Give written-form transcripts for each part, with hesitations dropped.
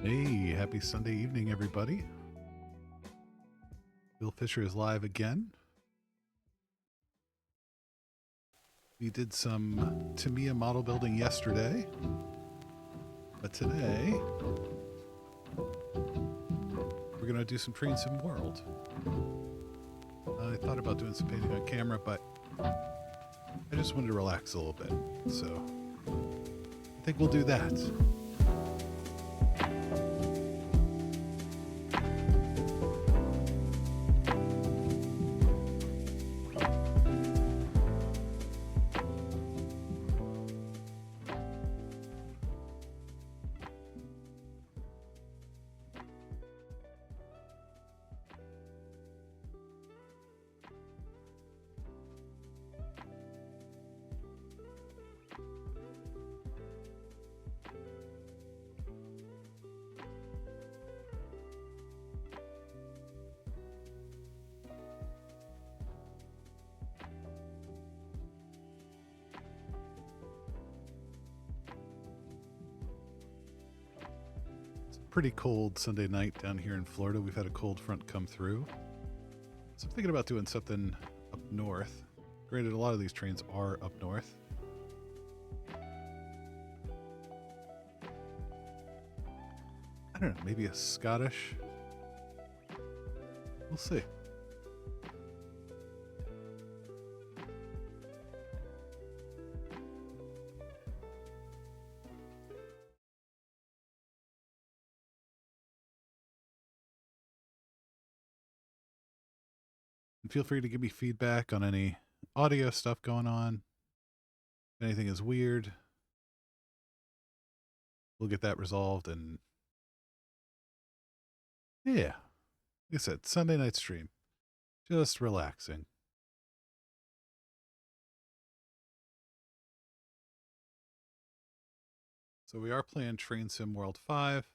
Hey, happy Sunday evening, everybody. FollowerFisher is live again. We did some Tamiya model building yesterday, but today we're going to do some Train Sim World. I thought about doing some painting on camera, but I just wanted to relax a little bit, so I think we'll do that. Pretty cold Sunday night down here in Florida. We've had a cold front come through. So I'm thinking about doing something up north. Granted, a lot of these trains are up north. I don't know, maybe a Scottish. We'll see. And feel free to give me feedback on any audio stuff going on. If anything is weird, we'll get that resolved. And yeah, like I said, Sunday night stream, just relaxing. So we are playing Train Sim World 5.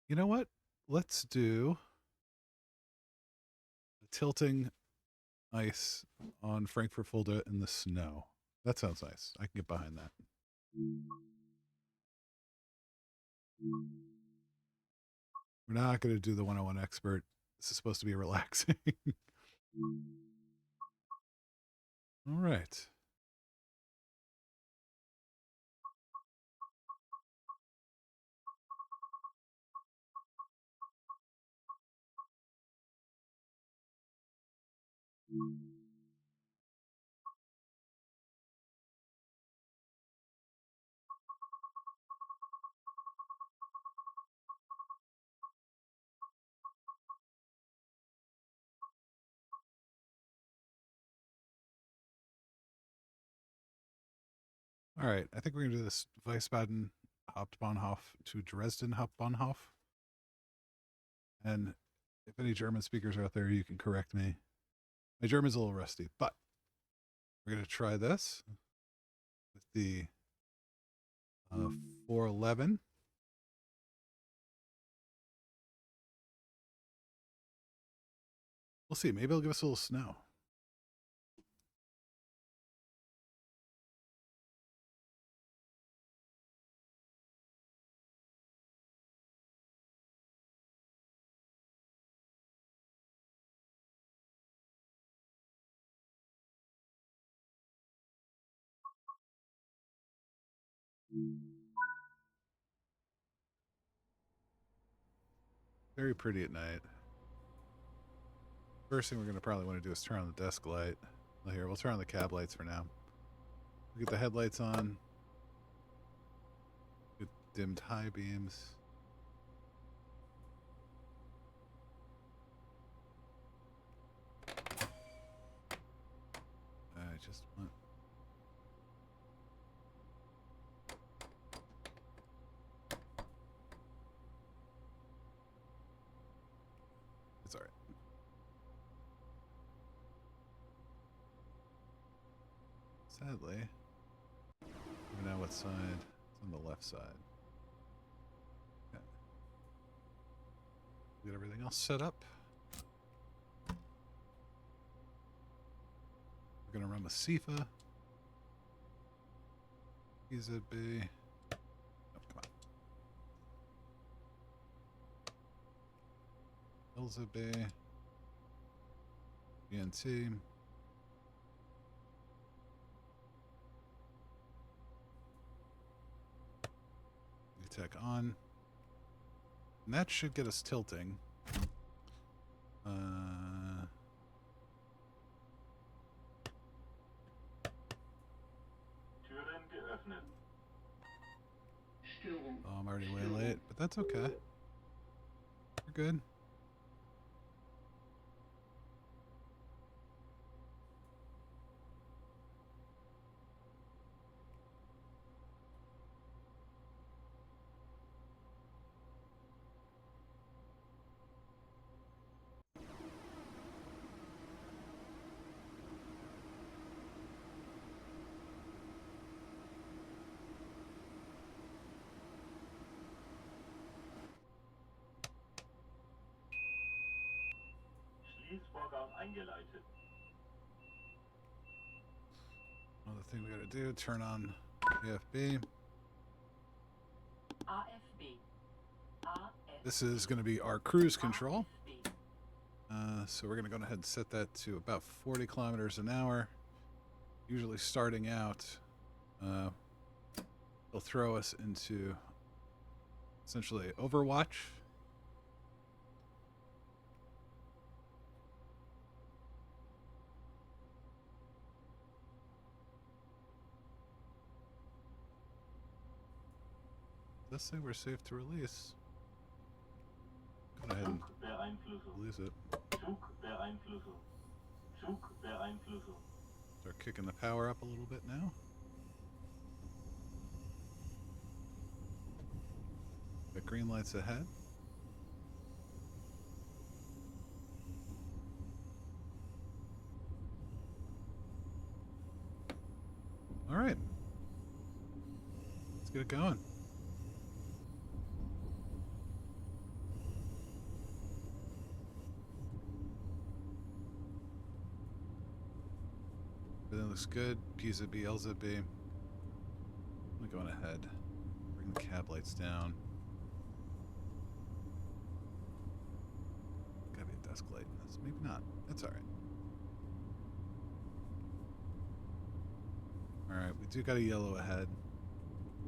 You know what? Let's do tilting ice on Frankfurt Fulda in the snow. That sounds nice. I can get behind that. We're not going to do the 101 expert. This is supposed to be relaxing. All right. All right. I think we're going to do this Wiesbaden Hauptbahnhof to Dresden Hauptbahnhof. And if any German speakers are out there, you can correct me. My German's a little rusty, but we're going to try this with the 411. We'll see. Maybe it'll give us a little snow. Very pretty at night. First thing we're going to probably want to do is turn on the desk light. Well, here, we'll turn on the cab lights for now. We'll get the headlights on. Get dimmed high beams. I just want... That's all right. Sadly, even now what side? It's on the left side. Okay. Get everything else set up. We're gonna run with Sifa. Giza Bay. Oh, come on. Elza Bay. BNT. Tech on. And that should get us tilting. Türen geöffnet. Oh, I'm already way late, but that's okay. We're good. Schließvorgang eingeleitet. Another thing we gotta do, turn on AFB. AFB. This is gonna be our cruise control. So we're gonna go ahead and set that to about 40 kilometers an hour. Usually starting out, they'll throw us into essentially Overwatch. Let's say we're safe to release. Go ahead and release it. Start kicking the power up a little bit now. Got green lights ahead. All right. Let's get it going. Everything looks good. Giza B, Elza B. I'm going ahead. Bring the cab lights down. Gotta be a desk light in this. Maybe not. That's alright. Alright, we do got a yellow ahead.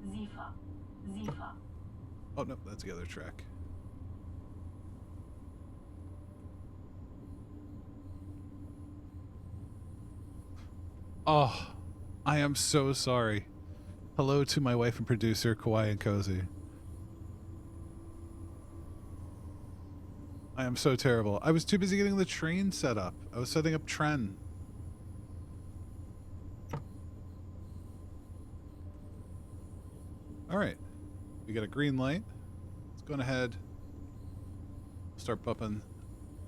Zifa. Oh, no, that's the other track. Oh, I am so sorry. Hello to my wife and producer, Kawaii and Cozy. I am so terrible. I was too busy getting the train set up. I was setting up Tren. Alright. We got a green light. Let's go ahead. Start bumping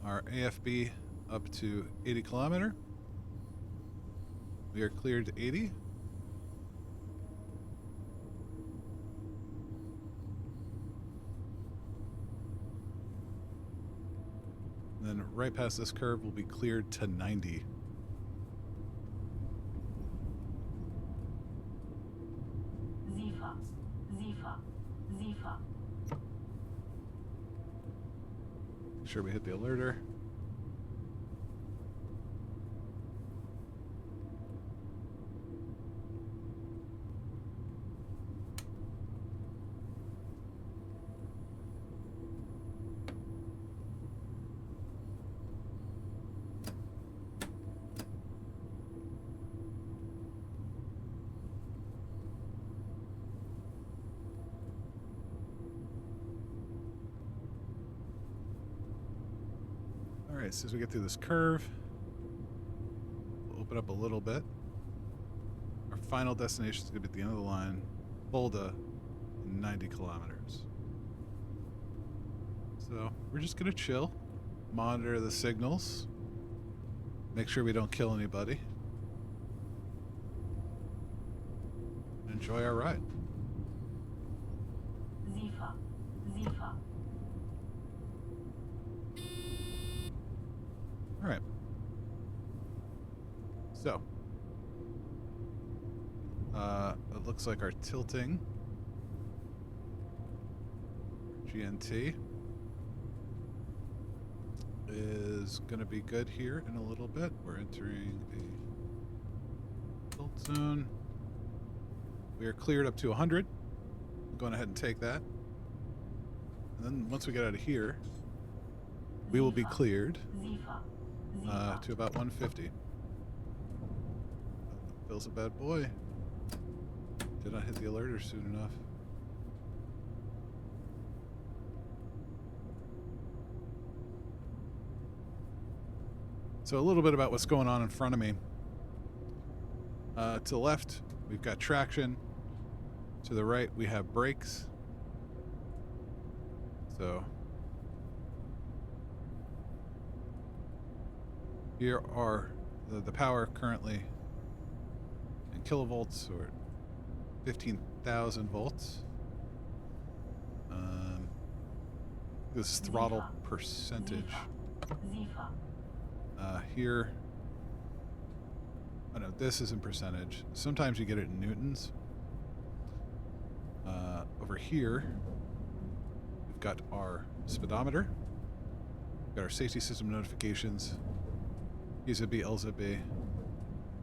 our AFB up to 80 kilometer. We are cleared to 80. And then right past this curve will be cleared to 90. Zifa. Make sure we hit the alerter. Alright, so as we get through this curve, we'll open up a little bit. Our final destination is going to be at the end of the line, Fulda, 90 kilometers. So we're just going to chill, monitor the signals. Make sure we don't kill anybody. Enjoy our ride. Sifa. Sifa. All right. So, it looks like our tilting, GNT, is going to be good here in a little bit. We're entering a tilt zone. We are cleared up to 100. I'm going ahead and take that. And then once we get out of here, we will be cleared to about 150. Bill's a bad boy. Did not hit the alerter soon enough. So a little bit about what's going on in front of me. To the left, we've got traction. To the right, we have brakes. So here are the power currently in kilovolts, or 15,000 volts. This is throttle percentage. Here, oh no, this isn't percentage. Sometimes you get it in newtons. Over here, we've got our speedometer. We've got our safety system notifications. EZB, LZB.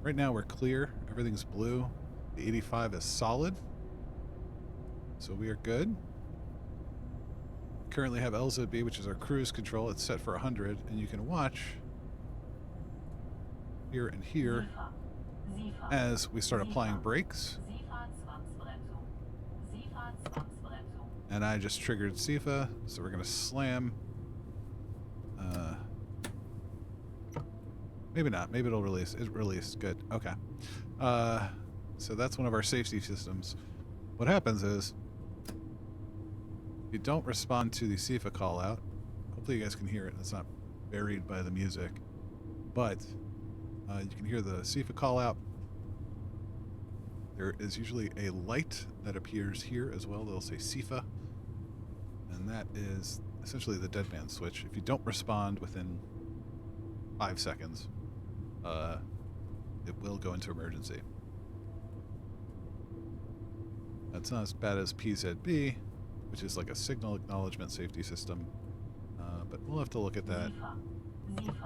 Right now we're clear. Everything's blue. The 85 is solid. So we are good. Currently have LZB, which is our cruise control. It's set for 100, and you can watch here and here as we start applying brakes. And I just triggered SIFA, so we're going to slam. Maybe not. Maybe it'll release. It released. Good. Okay. So that's one of our safety systems. What happens is, if you don't respond to the SIFA call out, hopefully you guys can hear it. It's not buried by the music. But you can hear the SIFA call out. There is usually a light that appears here as well. They'll say SIFA. And that is essentially the dead man switch. If you don't respond within 5 seconds, it will go into emergency. That's not as bad as PZB, which is like a signal acknowledgement safety system. But we'll have to look at that. Alright.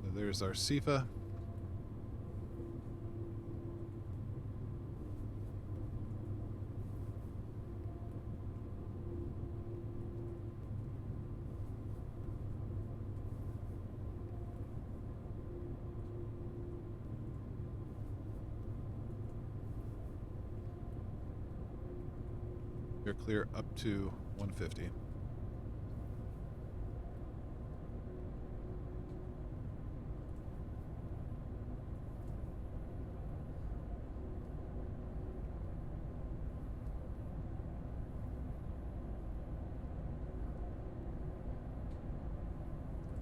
So there's our SIFA. You're clear up to 150.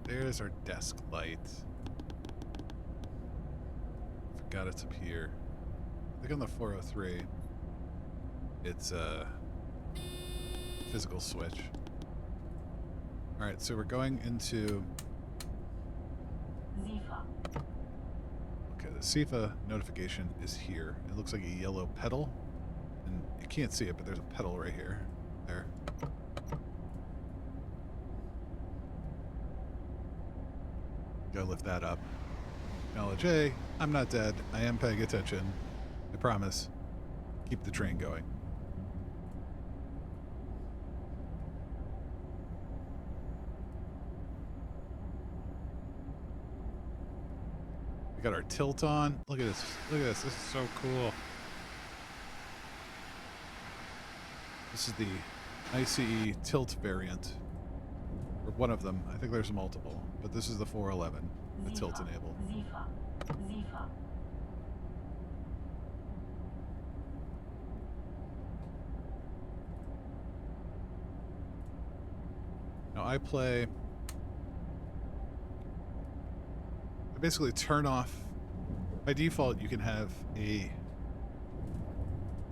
There's our desk light. Forgot it's up here. I think on the 403, it's a physical switch. Alright, so we're going into... Okay, the SIFA notification is here. It looks like a yellow pedal. And you can't see it, but there's a pedal right here. There. Gotta lift that up. Acknowledge, hey, I'm not dead. I am paying attention. I promise. Keep the train going. We got our tilt on. Look at this. Look at this. This is so cool. This is the ICE tilt variant. Or one of them. I think there's multiple. But this is the 411. The tilt enabled. Now I basically turn off. By default, you can have a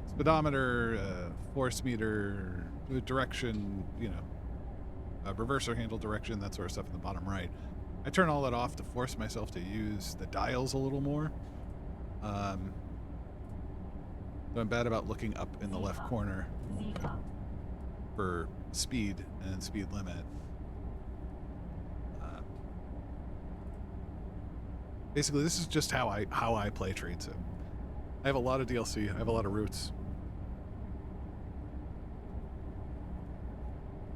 speedometer, force meter, direction, you know, reverser handle direction, that sort of stuff in the bottom right. I turn all that off to force myself to use the dials a little more. So I'm bad about looking up in the left corner for speed and speed limit. Basically, this is just how I play Train Sim. I have a lot of DLC. I have a lot of routes.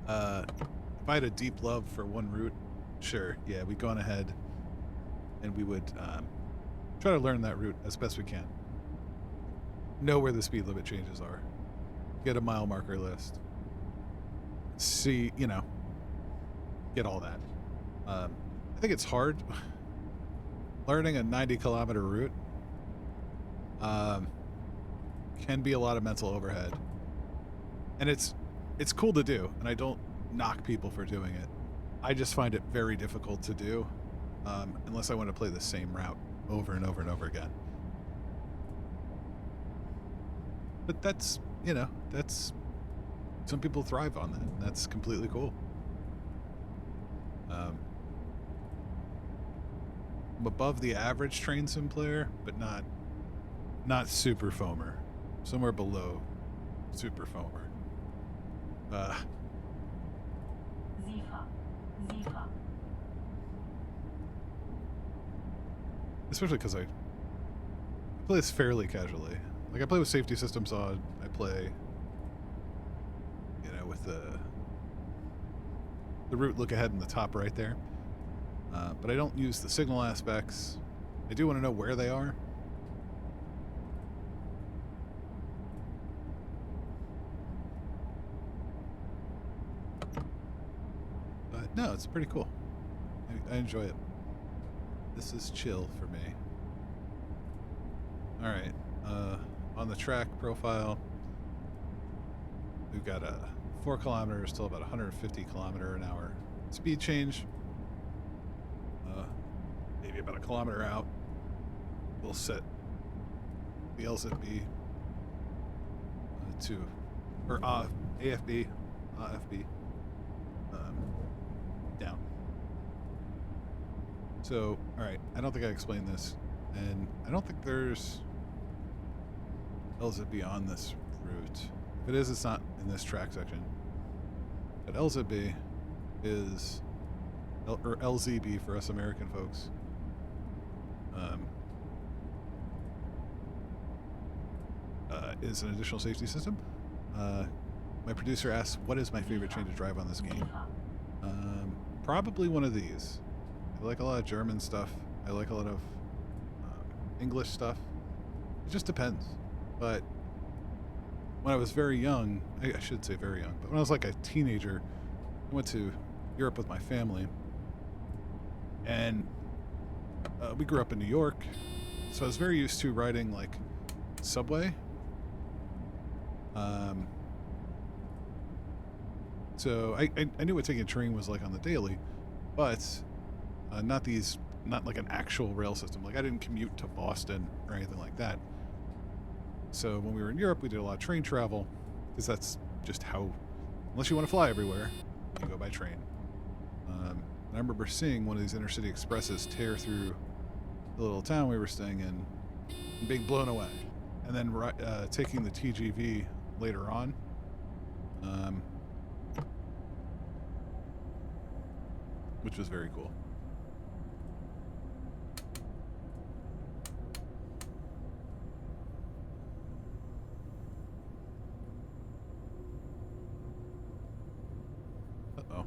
If I had a deep love for one route, sure, yeah, we'd go on ahead and we would try to learn that route as best we can. Know where the speed limit changes are. Get a mile marker list. See, you know, get all that. I think it's hard. Learning a 90-kilometer route can be a lot of mental overhead. And it's cool to do, and I don't knock people for doing it. I just find it very difficult to do unless I want to play the same route over and over and over again. But that's, you know, that's... Some people thrive on that. That's completely cool. I'm above the average Train Sim player, but not super foamer. Somewhere below super foamer. Especially because I play this fairly casually. Like, I play with safety systems on. I play, you know, with the route look ahead in the top right there. But I don't use the signal aspects. I do want to know where they are. But no, it's pretty cool. I enjoy it. This is chill for me. Alright, on the track profile, we've got 4 kilometers till about 150 kilometer an hour speed change. Maybe about a kilometer out, we'll set the LZB to, or AFB, AFB, down. So, alright, I don't think I explained this, and I don't think there's LZB on this route. If it is, it's not in this track section. But LZB is, or LZB for us American folks, is an additional safety system. My producer asks, what is my favorite train to drive on this game? Probably one of these. I like a lot of German stuff. I like a lot of English stuff. It just depends. But when I was very young, I should say very young, but when I was like a teenager, I went to Europe with my family. And we grew up in New York, so I was very used to riding like subway. So I knew what taking a train was like on the daily, but not like an actual rail system. Like, I didn't commute to Boston or anything like that. So when we were in Europe, we did a lot of train travel, because that's just how, unless you want to fly everywhere, you go by train. And I remember seeing one of these intercity expresses tear through the little town we were staying in and being blown away. And then taking the TGV later on. Which was very cool. Uh-oh.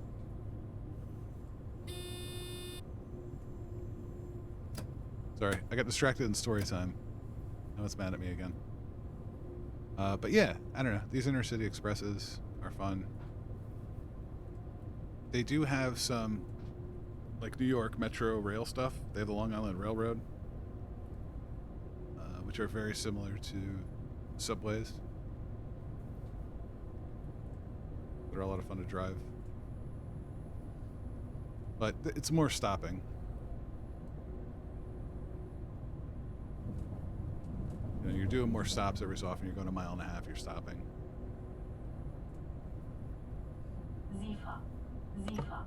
Sorry, I got distracted in story time. Now it's mad at me again. But yeah, I don't know. These intercity expresses are fun. They do have some, like, New York Metro rail stuff. They have the Long Island Railroad, which are very similar to subways. They're a lot of fun to drive. But it's more stopping. You know, you're doing more stops every so often. You're going a mile and a half, you're stopping. SIFA. SIFA.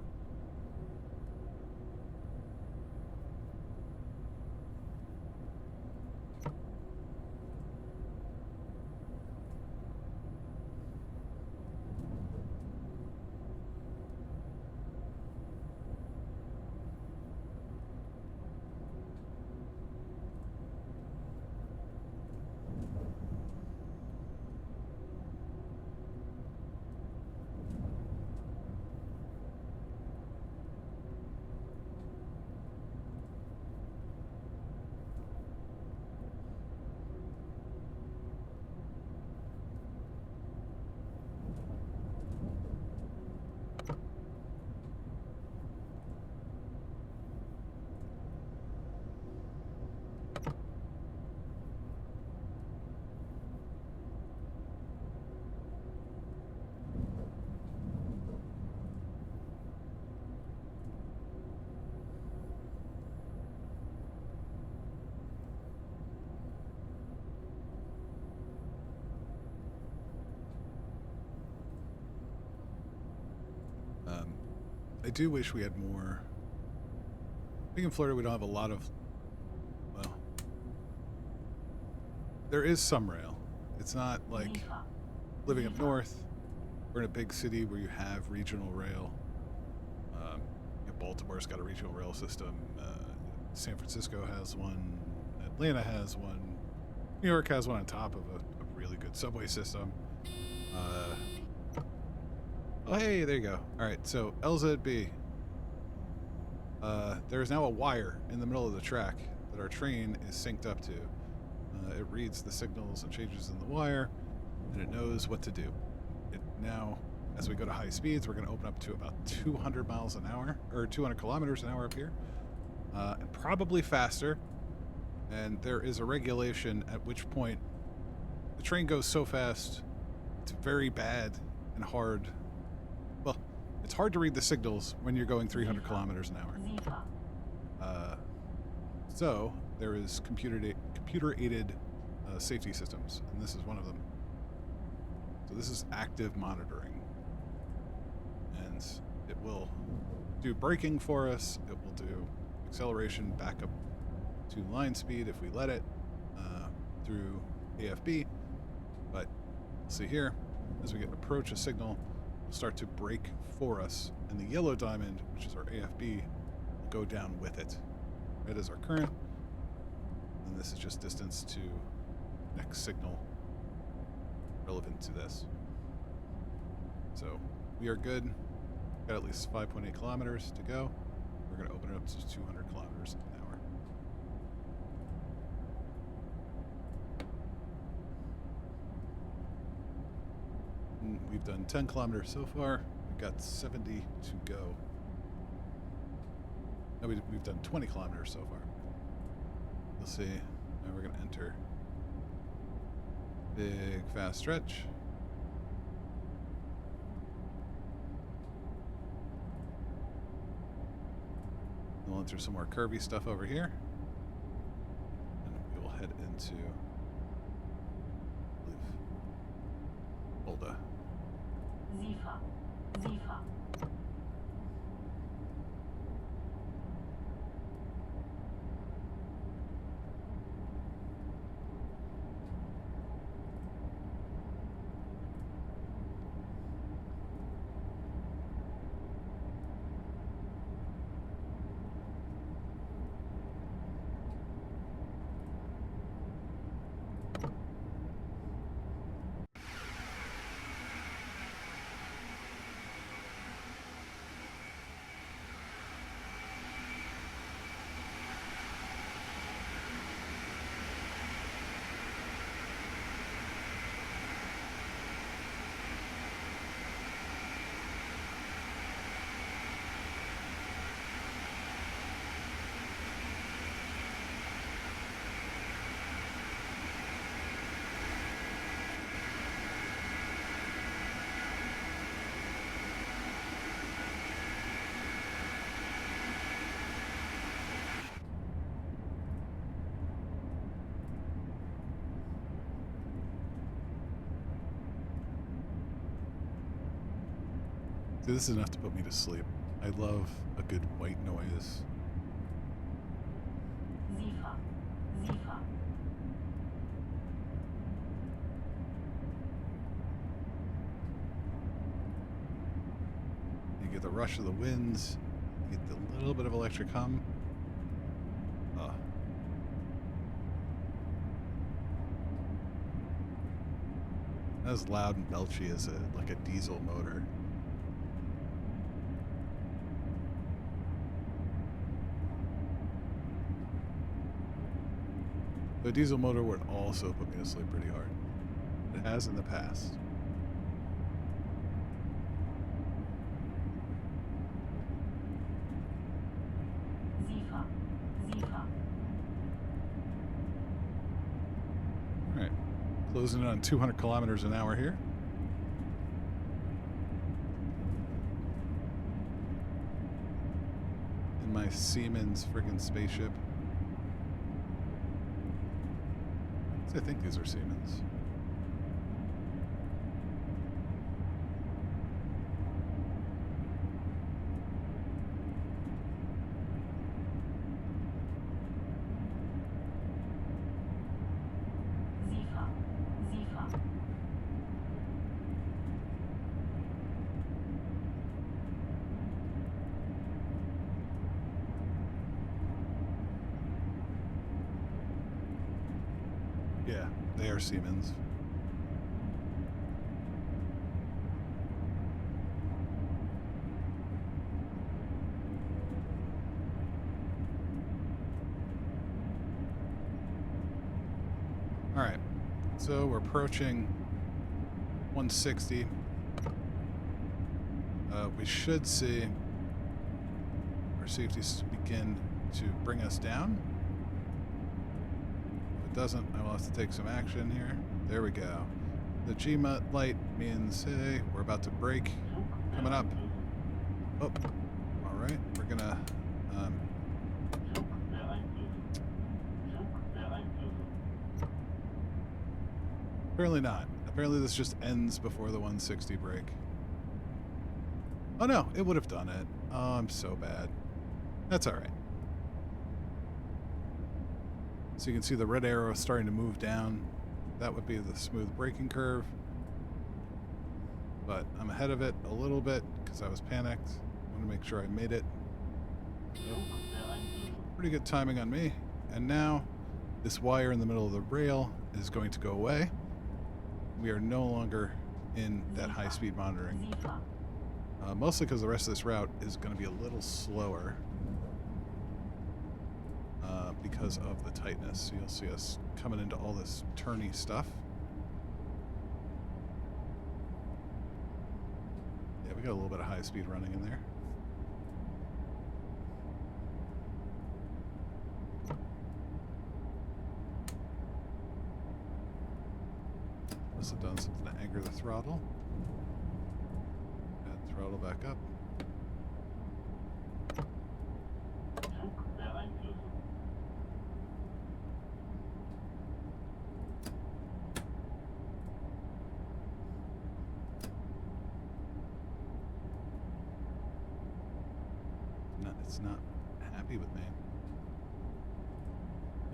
I do wish we had more. I think in Florida we don't have a lot of, well, there is some rail. It's not like SIFA. living up north. We're in a big city where you have regional rail. You know, Baltimore's got a regional rail system. San Francisco has one. Atlanta has one. New York has one on top of a really good subway system. Oh, hey, there you go. All right, so LZB. There is now a wire in the middle of the track that our train is synced up to. It reads the signals and changes in the wire, and it knows what to do. It now, as we go to high speeds, we're going to open up to about 200 miles an hour, or 200 kilometers an hour up here, and probably faster. And there is a regulation at which point the train goes so fast, it's very bad and hard. Well, it's hard to read the signals when you're going 300 kilometers an hour. SIFA. So there is computer-aided safety systems, and this is one of them. So this is active monitoring, and it will do braking for us. It will do acceleration back up to line speed if we let it through AFB. But see here, as we approach a signal, will start to brake for us, and the yellow diamond, which is our AFB, will go down with it. Red is our current, and this is just distance to next signal relevant to this. So we are good. Got at least 5.8 kilometers to go. We're going to open it up to 200 kilometers an hour. We've done 10 kilometers so far. We've got 70 to go. No, we've done 20 kilometers so far. Let's see. Now we're going to enter big fast stretch. We'll enter some more curvy stuff over here. And we will head into, I believe, Fulda. SIFA. SIFA. Dude, this is enough to put me to sleep. I love a good white noise. Sifa. Sifa. You get the rush of the winds. You get the little bit of electric hum. Oh. As loud and belchy as like a diesel motor. The diesel motor would also put me to sleep pretty hard. It has in the past. Sifa. Sifa. All right, closing in on 200 kilometers an hour here. In my Siemens friggin' spaceship. I think these are Siemens. Sifa. Sifa. Yeah, they are Siemens. All right, so we're approaching 160. We should see our safeties begin to bring us down. If it doesn't, I will have to take some action here. There we go. The G light means, hey, we're about to break. Coming up. Oh, all right. We're gonna. Apparently not. Apparently this just ends before the 160 break. Oh no, it would have done it. Oh, I'm so bad. That's all right. So you can see the red arrow starting to move down. That would be the smooth braking curve. But I'm ahead of it a little bit because I was panicked. I want to make sure I made it. Nope. Pretty good timing on me. And now this wire in the middle of the rail is going to go away. We are no longer in that high-speed monitoring. Mostly because the rest of this route is going to be a little slower because of the tightness. So you'll see us coming into all this turny stuff. Yeah, we got a little bit of high speed running in there. Must have done something to anger the throttle. Add throttle back up. It's not happy with me.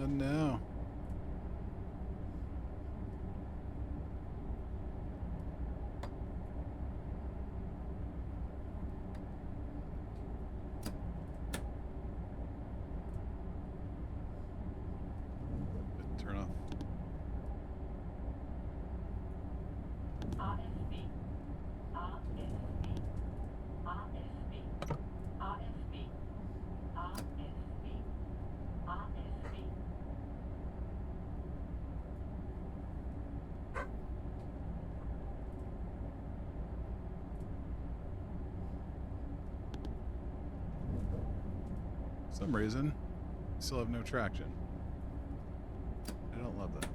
Oh no. Turn off. AFB. AFB. AFB. AFB. AFB. AFB. For some reason, I still have no traction. I don't love that.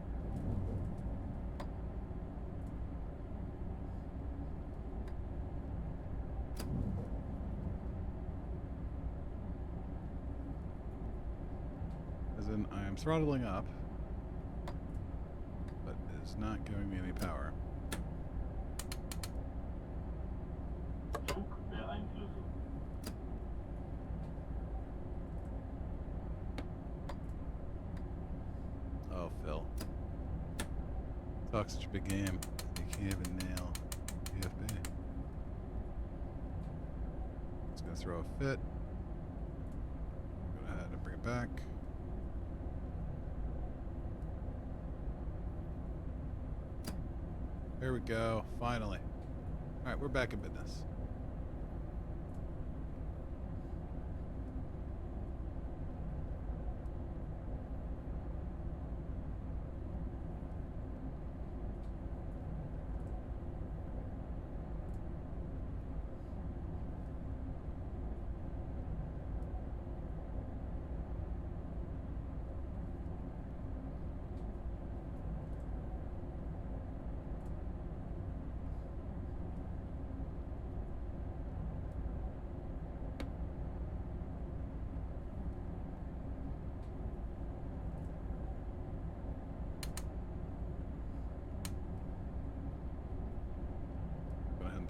As in, I am throttling up, but it is not giving me any power. talk such a big game. You can't even nail AFB. It's gonna throw a fit. Go ahead and bring it back. There we go. Finally. All right, we're back in business.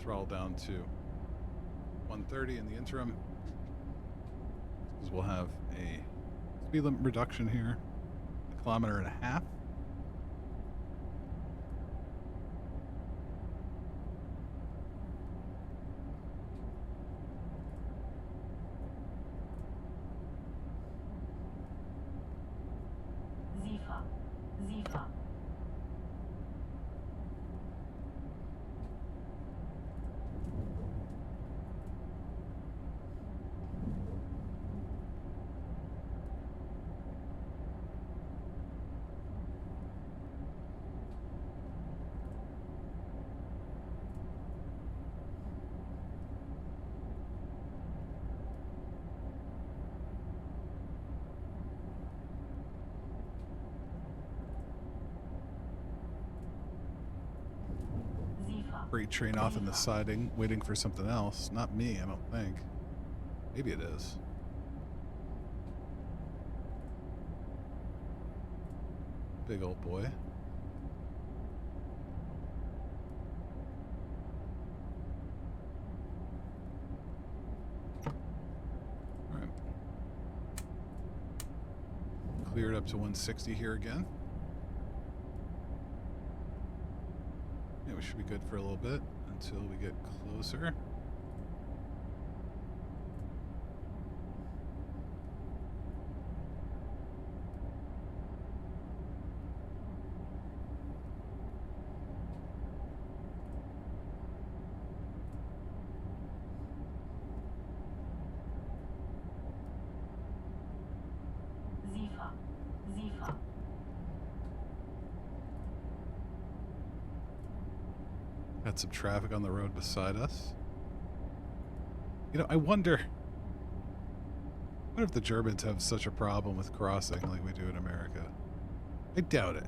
Throttle down to 130 in the interim, because we'll have a speed limit reduction here, 1.5 kilometers. Zifa. Freight train off in the siding, waiting for something else. Not me, I don't think. Maybe it is. Big old boy. All right. Cleared up to 160 here again. Yeah, we should be good for a little bit until we get closer. Zifa. Got some traffic on the road beside us. You know, I wonder if the Germans have such a problem with crossing like we do in America. I doubt it.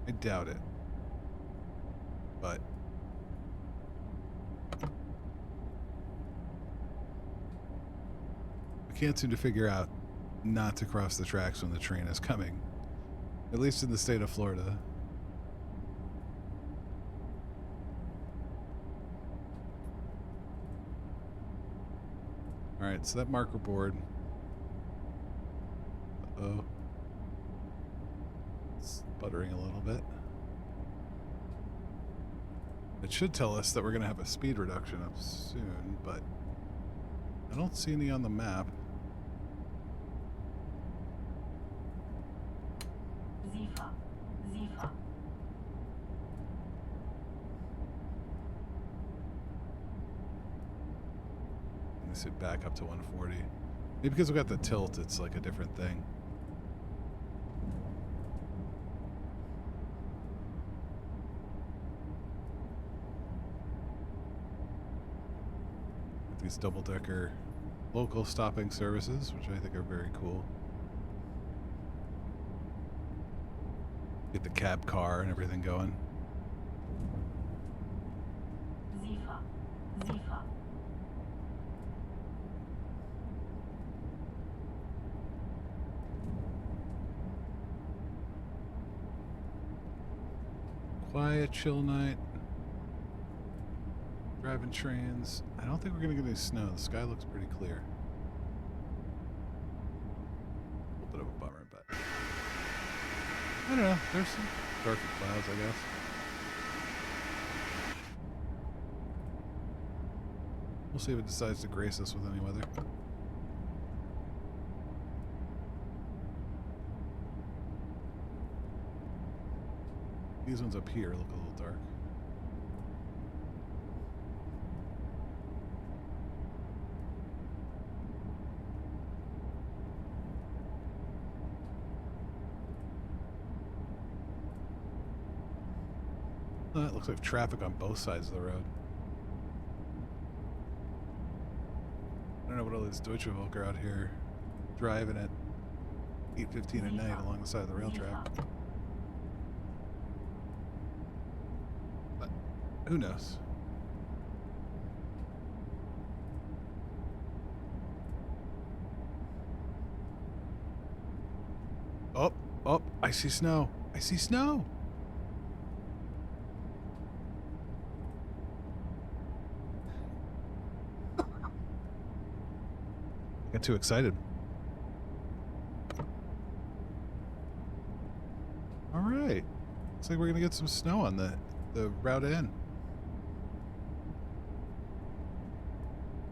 I doubt it. But I can't seem to figure out not to cross the tracks when the train is coming. At least in the state of Florida. Alright, so that marker board. Uh-oh. It's sputtering a little bit. It should tell us that we're going to have a speed reduction up soon, but I don't see any on the map. Zifa. It back up to 140. Maybe because we got the tilt, it's like a different thing. These double-decker local stopping services, which I think are very cool. Get the cab car and everything going. Zifa. Quiet, chill night. Driving trains. I don't think we're going to get any snow. The sky looks pretty clear. A little bit of a bummer, but I don't know. There's some Darker clouds, I guess. We'll see if it decides to grace us with any weather. These ones up here look a little dark. It looks like traffic on both sides of the road. I don't know what all these Deutsche Volk are out here driving at 8:15 at night along the side of the rail track. But who knows? Oh, oh, I see snow. I see snow. Got too excited. All right. Looks like we're gonna get some snow on the route in.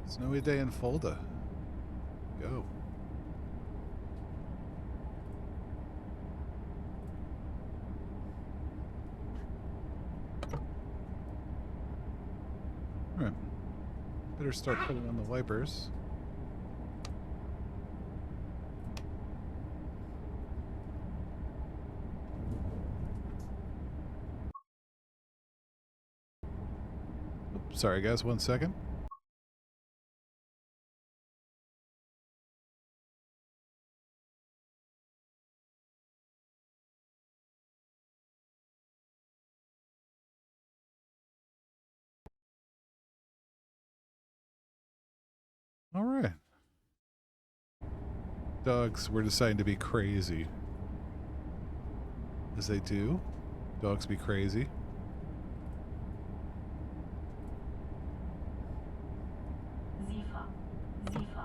Snowy day in Fulda. Go. All right. Better start putting on the wipers. Sorry, guys. 1 second. All right. Dogs were deciding to be crazy. As they do. Dogs be crazy. Zifa. Zifa.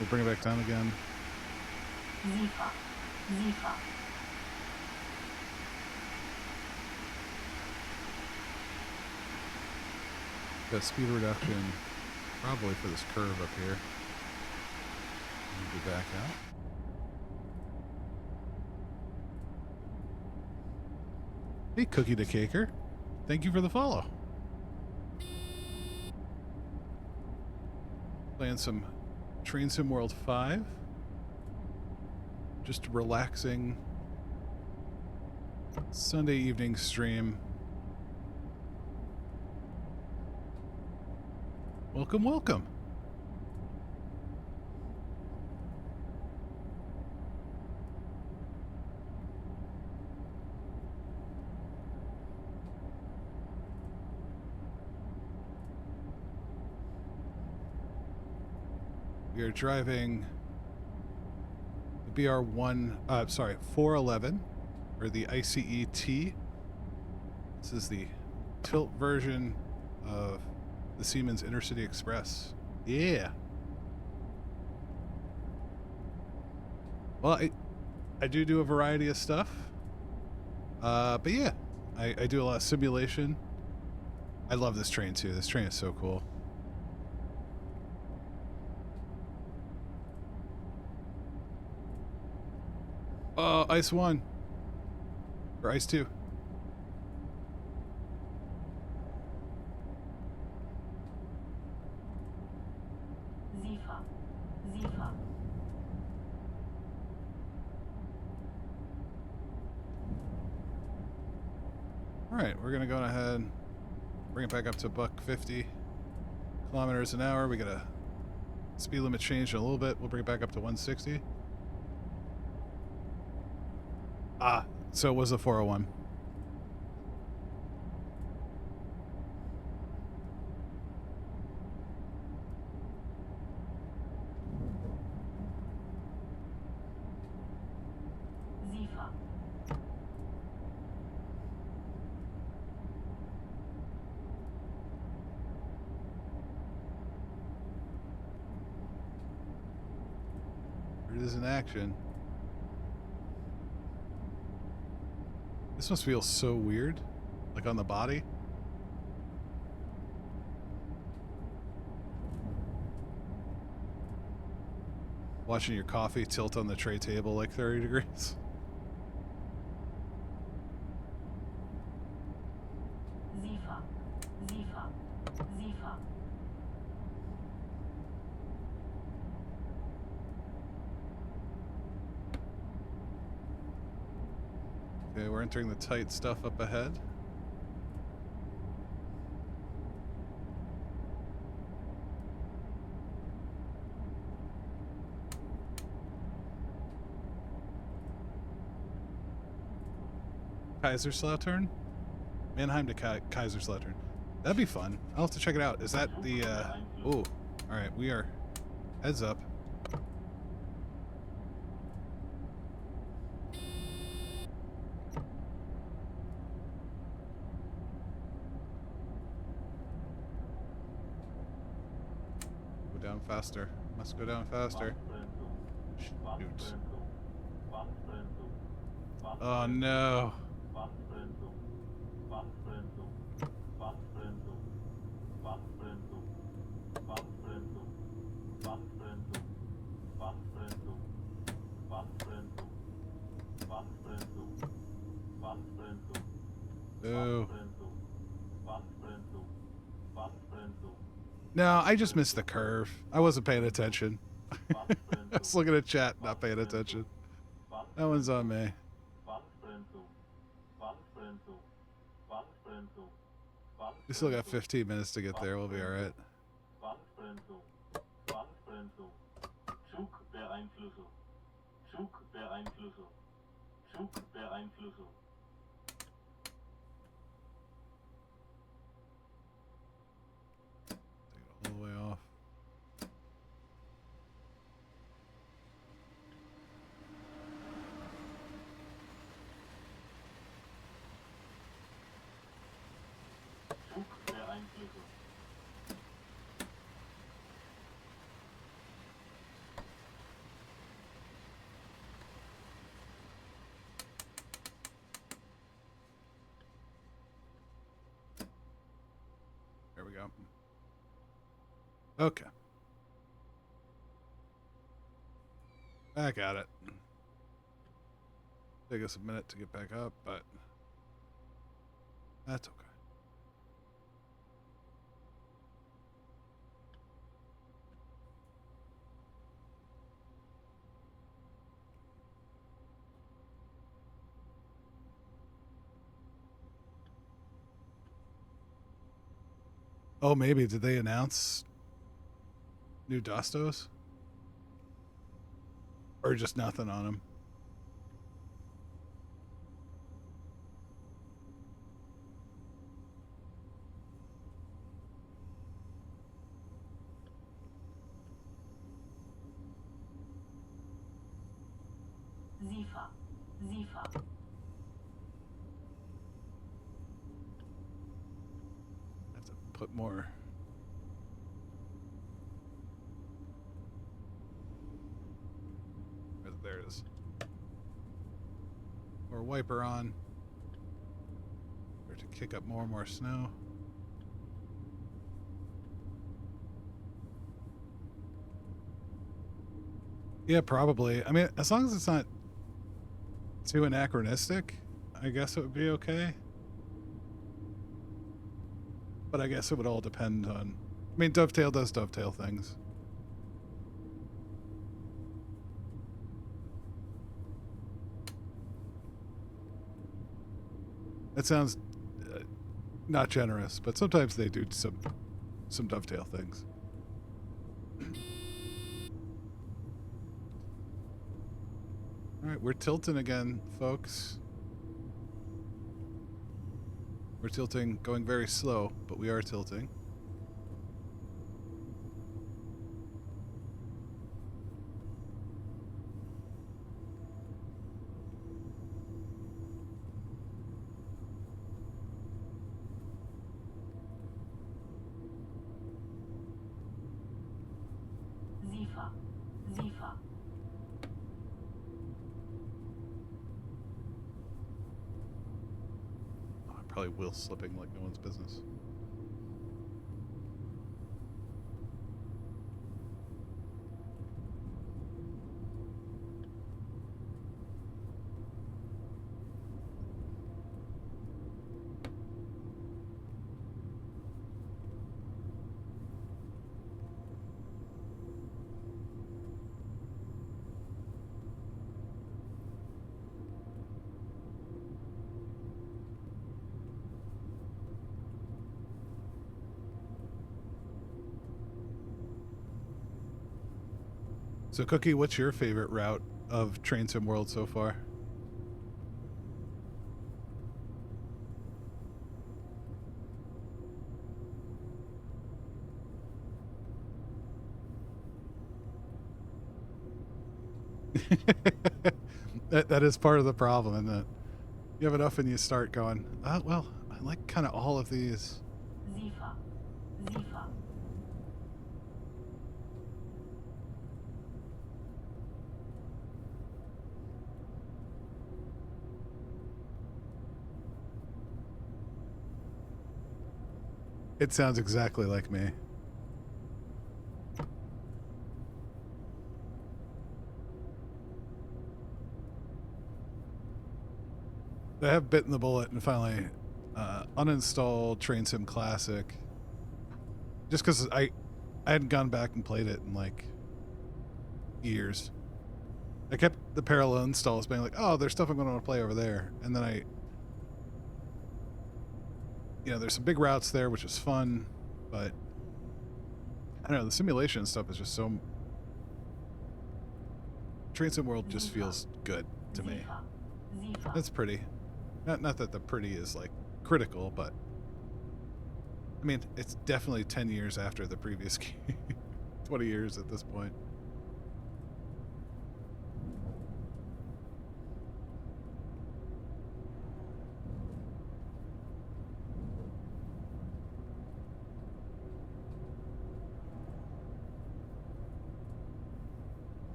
We'll bring it back down again. Zifa. Zifa. Got speed reduction probably for this curve up here. Move it back out. Hey, Cookie the Caker. Thank you for the follow. Playing some Train Sim World 5. Just a relaxing Sunday evening stream. Welcome, welcome. We are driving the BR1, 411, or the ICE-T. This is the tilt version of the Siemens Intercity Express. Yeah. Well, I do a variety of stuff. But yeah, I do a lot of simulation. I love this train too. This train is so cool. Ice 1. Or Ice 2. Zifa. Zifa. Alright, we're gonna go ahead, bring it back up to $150 kilometers an hour. We got a speed limit change in a little bit. We'll bring it back up to 160. So it was a 401. Zifa. It is in action. This must feel so weird, like on the body. Watching your coffee tilt on the tray table like 30 degrees. Zifa. Zifa. Zifa. Okay, we're entering the tight stuff up ahead. Kaiserslautern? Mannheim to Kaiserslautern. That'd be fun. I'll have to check it out. Is that the, oh, alright, we are heads up. Go down faster. Must go down faster. Shoot. Oh no. Oh. No, I just missed the curve. I wasn't paying attention. I was looking at chat, not paying attention. That one's on me. We still got 15 minutes to get there. We'll be all right. Take it all the way off. There we go. Okay. Back at it. Take us a minute to get back up, but that's okay. Oh, maybe. Did they announce new Dostos? Or just nothing on them? Zifa. Zifa. Have to put more. There it is. More wiper on. Start to kick up more and more snow. Yeah, probably. I mean, as long as it's not too anachronistic, I guess it would be okay. But I guess it would all depend on... I mean, Dovetail does dovetail things. That sounds not generous, but sometimes they do some dovetail things. All right, we're tilting again, folks. We're tilting, going very slow, but we are tilting. Zifa. Zifa. Oh, I'm probably wheel slipping like no one's business. So, Cookie, what's your favorite route of Train Sim World so far? that is part of the problem, isn't it? You have enough and you start going, oh, well, I like kind of all of these. Zifa. Zifa. It sounds exactly like me. I have bitten the bullet and finally uninstalled Train Sim Classic. Just because I hadn't gone back and played it in like years. I kept the parallel installs being like, oh, there's stuff I'm going to want to play over there. And then there's some big routes there, which is fun, but I don't know, the simulation stuff is just so... Train Sim World just feels good to me. Zifa. That's pretty. Not that the pretty is like critical, but I mean, it's definitely 10 years after the previous game. 20 years at this point.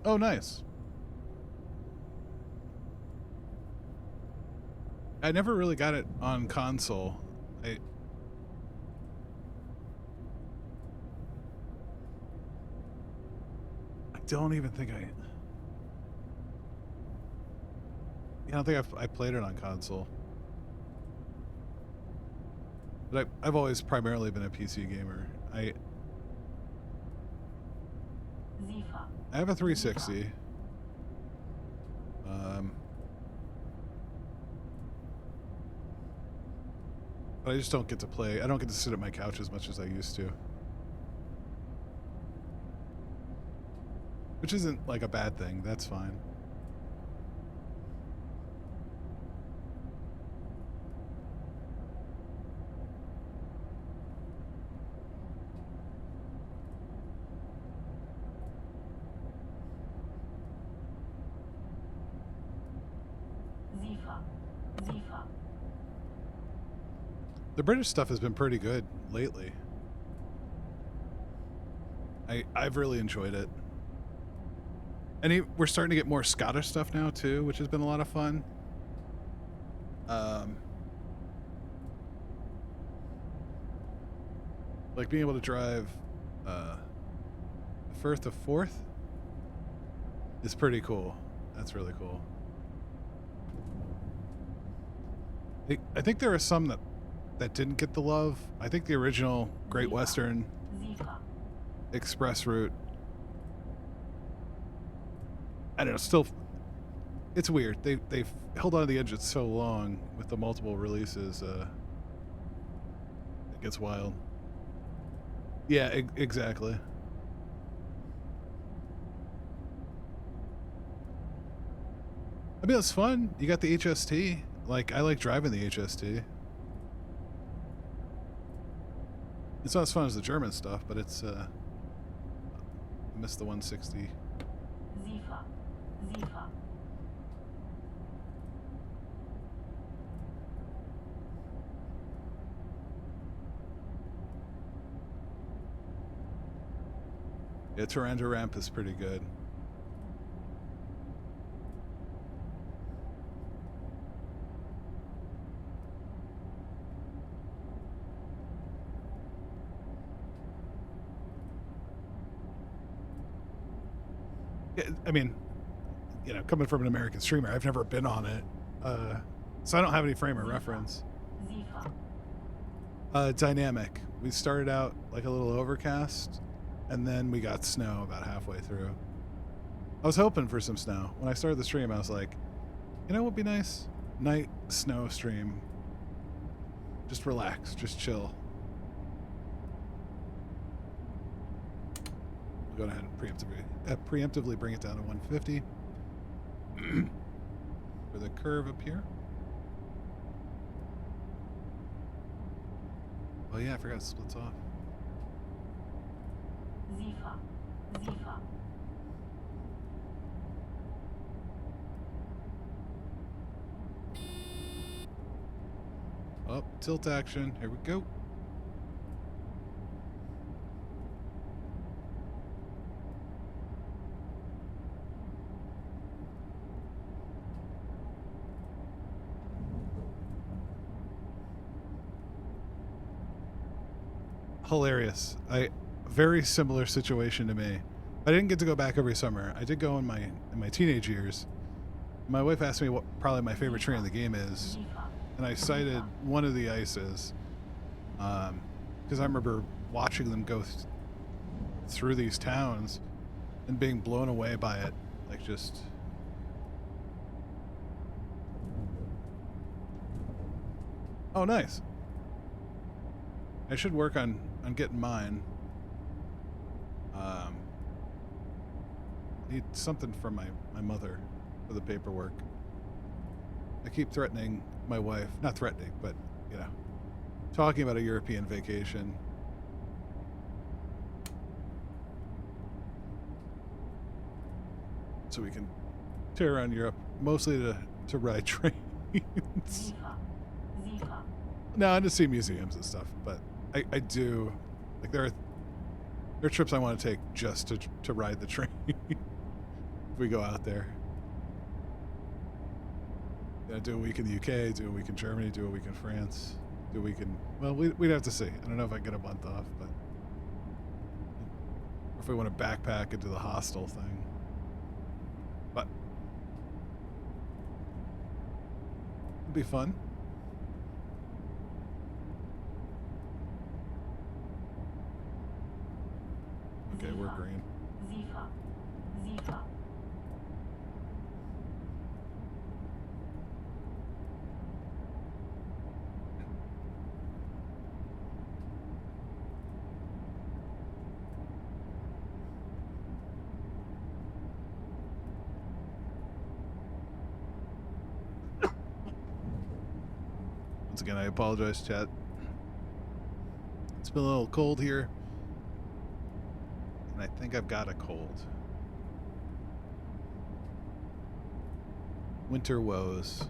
Oh, nice. I never really got it on console. I don't even think I don't think I played it on console. But I've always primarily been a PC gamer. I Zifa. have a 360. But I just don't get to play. I don't get to sit at my couch as much as I used to. Which isn't like a bad thing. That's fine. Zifa. Zifa. The British stuff has been pretty good lately. I've really enjoyed it. And we're starting to get more Scottish stuff now too, which has been a lot of fun. Like being able to drive Firth to Forth is pretty cool. That's really cool. I think there are some that didn't get the love. I think the original Great Western Zifa. Express route, I don't know, still, it's weird. They've held on to the edge so long with the multiple releases. It gets wild. Yeah, exactly. I mean, it's fun. You got the HST. Like, I like driving the HST. It's not as fun as the German stuff, but it's, I miss the 160. Zifa. Zifa. Yeah, Taranda ramp is pretty good. Yeah, I mean, you know, coming from an American streamer, I've never been on it, so I don't have any frame of reference. Zifa. Dynamic. We started out like a little overcast, and then we got snow about halfway through. I was hoping for some snow. When I started the stream, I was like, you know what would be nice? Night snow stream. Just relax, just chill. We'll go ahead and preemptively bring it down to 150 for the curve up here. Oh yeah, I forgot it splits off. Zifa. Zifa. Oh, tilt action. Here we go. Hilarious. Very similar situation to me. I didn't get to go back every summer. I did go in my teenage years. My wife asked me what probably my favorite train in the game is, and I cited one of the ices, because I remember watching them go through these towns and being blown away by it, like just. Oh, nice. I should work on getting mine. Need something from my mother for the paperwork. I keep threatening my wife, not threatening, but, you know, talking about a European vacation. So we can tear around Europe, mostly to ride trains. Zifa. Zifa. No, and to see museums and stuff, but I do, like, there are trips I want to take just to ride the train. If we go out there. Yeah, do a week in the UK, do a week in Germany, do a week in France, do a week in, well, we'd have to see. I don't know if I can get a month off, but, or if we want to backpack into the hostel thing. But it'd be fun. Okay, we're green. Zifa. Zifa. Once again, I apologize, chat. It's been a little cold here, and I think I've got a cold. Winter woes.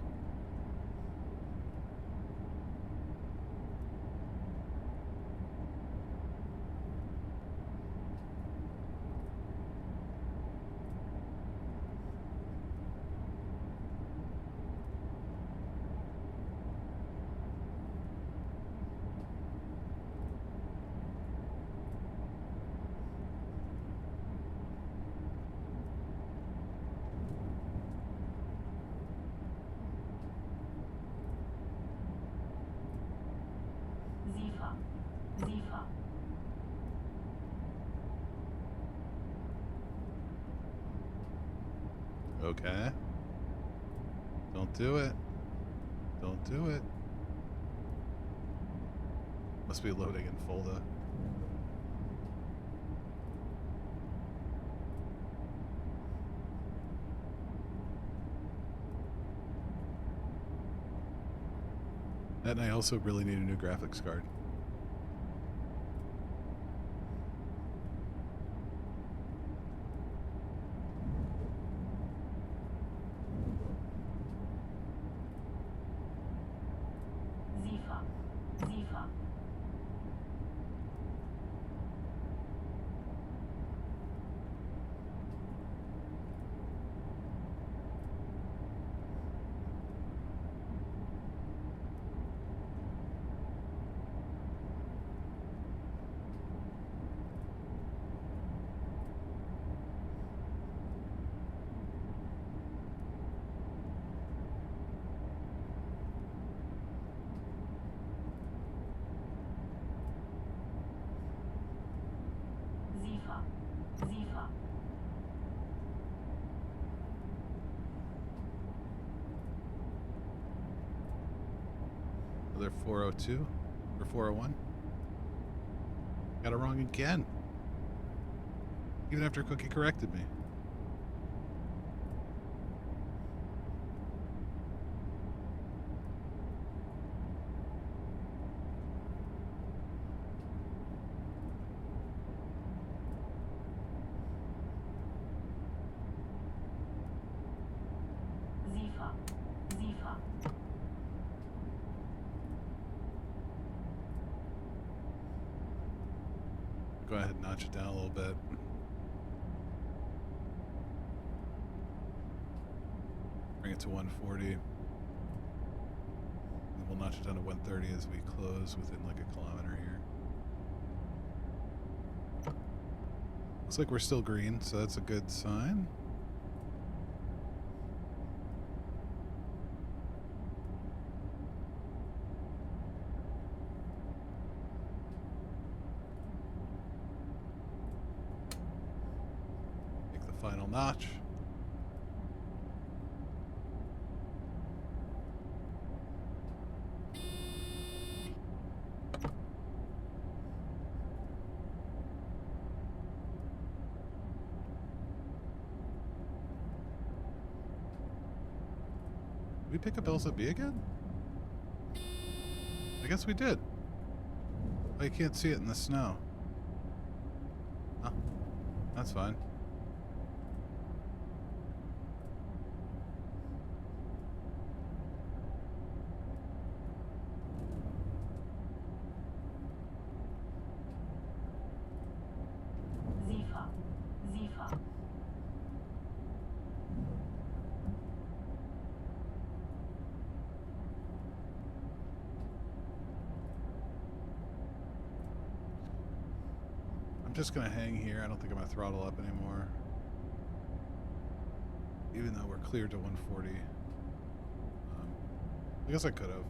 Zifa. Zifa. Okay. Don't do it. Don't do it. Must be loading in Fulda. And I also really need a new graphics card. Zifa. Zifa. Zifa. Zifa. Another 402 or 401. Got it wrong again. Even after Cookie corrected me. Zifa. Zifa. Go ahead and notch it down a little bit. Bring it to 140. And we'll notch it down to 130 as we close within like a kilometer here. Looks like we're still green, so that's a good sign. Take the final notch. Did we pick up Elsa B again? I guess we did. Oh, you can't see it in the snow. Oh, that's fine. Zifa. Zifa. I'm just gonna hang here. I don't think I'm gonna throttle up anymore. Even though we're cleared to 140. I guess I could have.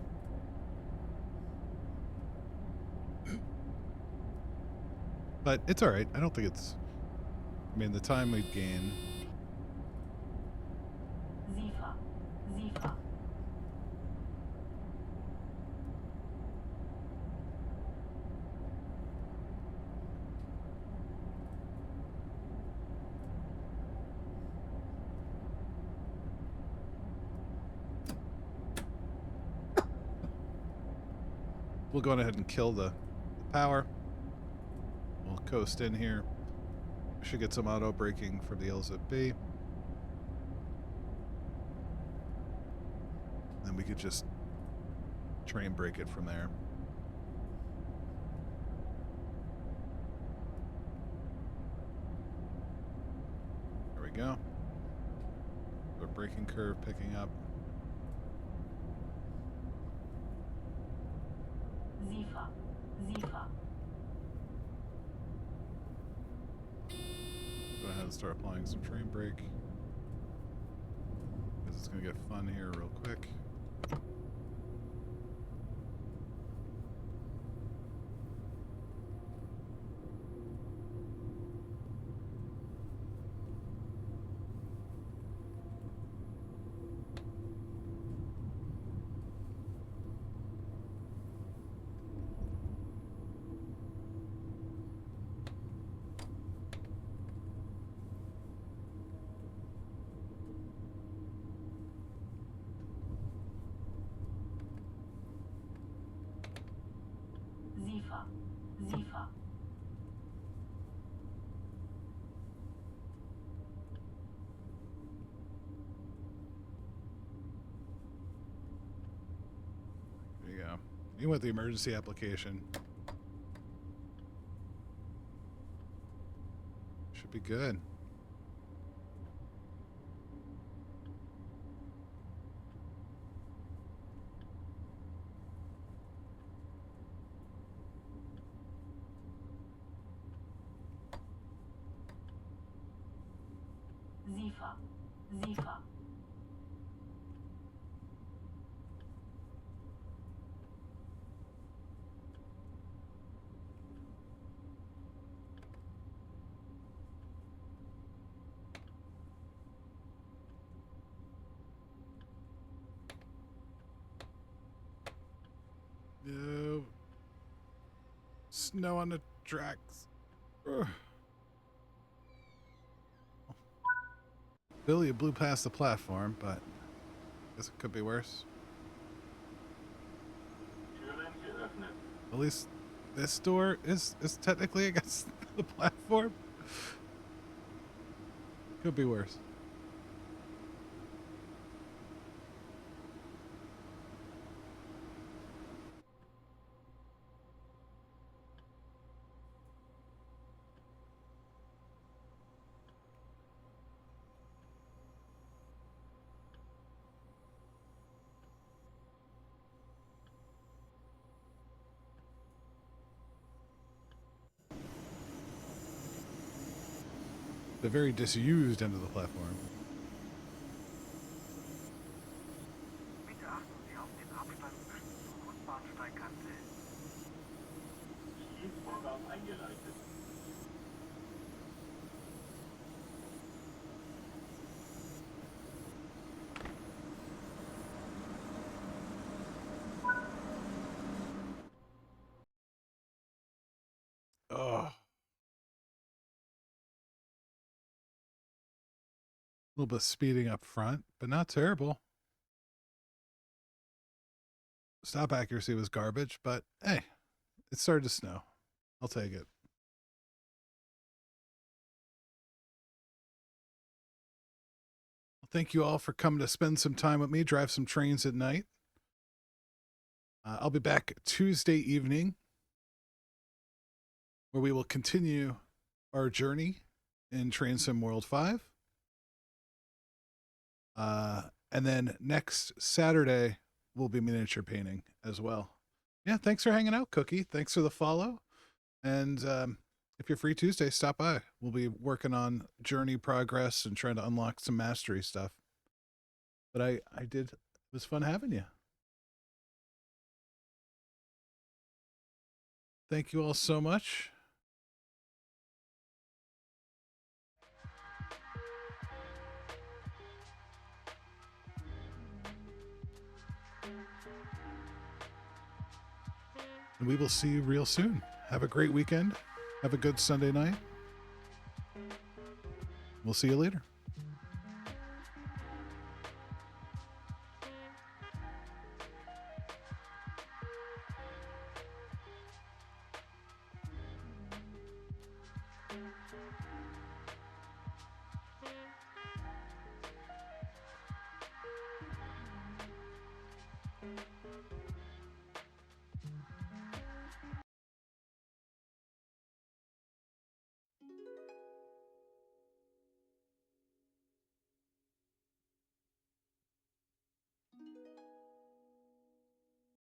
But it's alright. I don't think it's... I mean, the time we'd gain... Zifa. Zifa. We'll go on ahead and kill the power. We'll coast in here. We should get some auto braking from the LZB. Then we could just train brake it from there. There we go. Our braking curve picking up. Zifa. Zifa. Go ahead and start applying some train brake. Because it's going to get fun here real quick. You want the emergency application. Should be good. Zifa. Zifa. No. Snow on the tracks. Ugh. Billy blew past the platform, but I guess it could be worse. Türen geöffnet. At least this door is technically against the platform. Could be worse. The very disused end of the platform. Bitte achten Sie auf den Abstand bis zur Grundbahnsteigkante. Schließvorgang eingeleitet. Oh. A little bit of speeding up front, but not terrible. Stop accuracy was garbage, but hey, it started to snow. I'll take it. Well, thank you all for coming to spend some time with me, drive some trains at night. I'll be back Tuesday evening, where we will continue our journey in Train Sim World 5. And then next Saturday, we'll be miniature painting as well. Yeah, thanks for hanging out, Cookie. Thanks for the follow. And if you're free Tuesday, stop by. We'll be working on journey progress and trying to unlock some mastery stuff. But I did, it was fun having you. Thank you all so much. And we will see you real soon. Have a great weekend. Have a good Sunday night. We'll see you later.